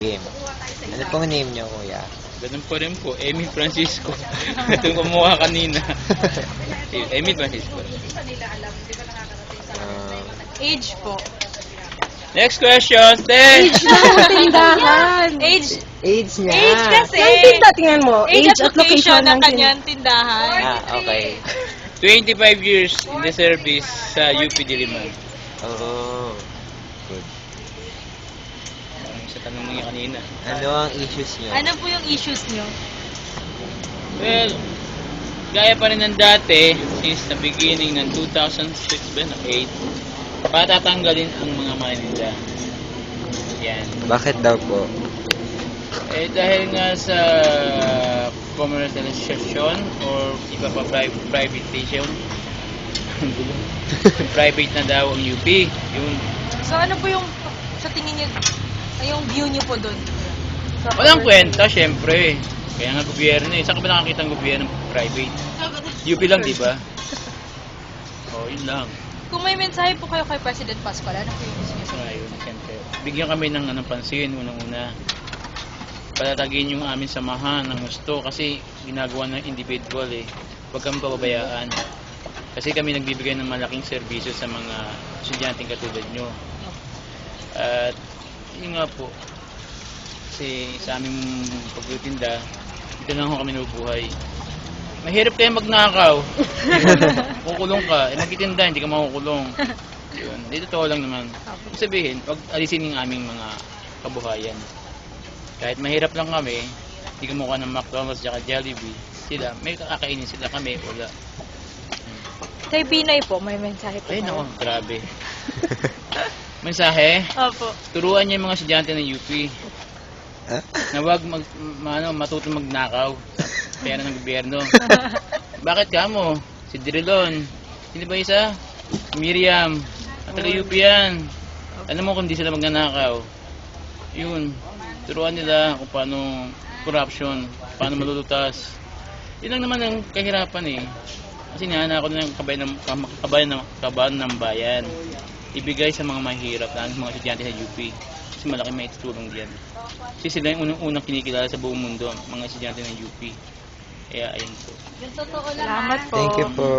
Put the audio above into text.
Game. Ano pong name niyo, kuya? Ganun pa rin po, Emmy Francisco. Ito yung kumuha kanina. Emmy Francisco. Age po. Next question, Ten! Age na, tindahan. Age. Age niya. Age kasi. Yung tinda, tingnan mo. Age Age at location ng kanyang tindahan. Okay. 25 years in the service sa UP Diliman. Oo. Good. Sa tanong niya kanina. Ano ang issues niyo? Ano po yung issues nyo? Well, gaya pa rin ng dati, since the beginning ng 2006 ba, 8, patatanggalin ang mga maninda. Yan. Bakit daw po? Eh dahil nga sa commercialization or iba pa privatization, private na daw ang UP. Yun. So ano po yung sa tingin nyo, yung view nyo po doon? Walang kwenta, syempre. Kaya nga gobyerno eh. Saan ka ba nakakita ng gobyerno private? UP lang, di ba? Oh, yun lang. Kung may mensahe po kayo kay President Pascual, ano po yung gusto nyo So, sabihin? ayun, siyempre. Bigyan kami ng pansin, unang-una. Patatagin yung aming samahan ng gusto kasi ginagawa ng individual eh. Huwag kami pababayaan. Kasi kami nagbibigay ng malaking serbisyo sa mga estudyanteng katulad nyo. At yun nga po, kasi sa aming pagtitinda, dito lang ako kami nabubuhay. Mahirap kayo magnakaw. Kukulong ka. Eh, magtitinda, hindi ka makukulong. Yun. Dito totoo lang naman. Ibig sabihin, wag alisin yung aming mga kabuhayan. Kahit mahirap lang kami, hindi ka mukha ng McDonald's at Jollibee. Sila, may kakainin sila, kami, wala. Kay Binay po, may mensahe po Ay, kayo. nako, grabe. Mensahe, Opo. turuan niyo yung mga estudyante ng UP Huh? na huwag matuto magnakaw sa pera ng gobyerno. Bakit ka mo? Si Dirilon. Sino ba isa? Miriam. At taga UP yan. Alam mo kung di sila magnanakaw. Yun. Turuan nila kung paano corruption, paano malulutas. Yun lang naman ang kahirapan eh. Kasi nahanap ako ng kabayan ng bayan. Ibigay sa mga mahirap na mga estudyante sa UP. Kasi malaki may tutulong diyan. Kasi sila yung unang kinikilala sa buong mundo, mga estudyante ng UP. Kaya ayun po. Salamat po. Thank you po.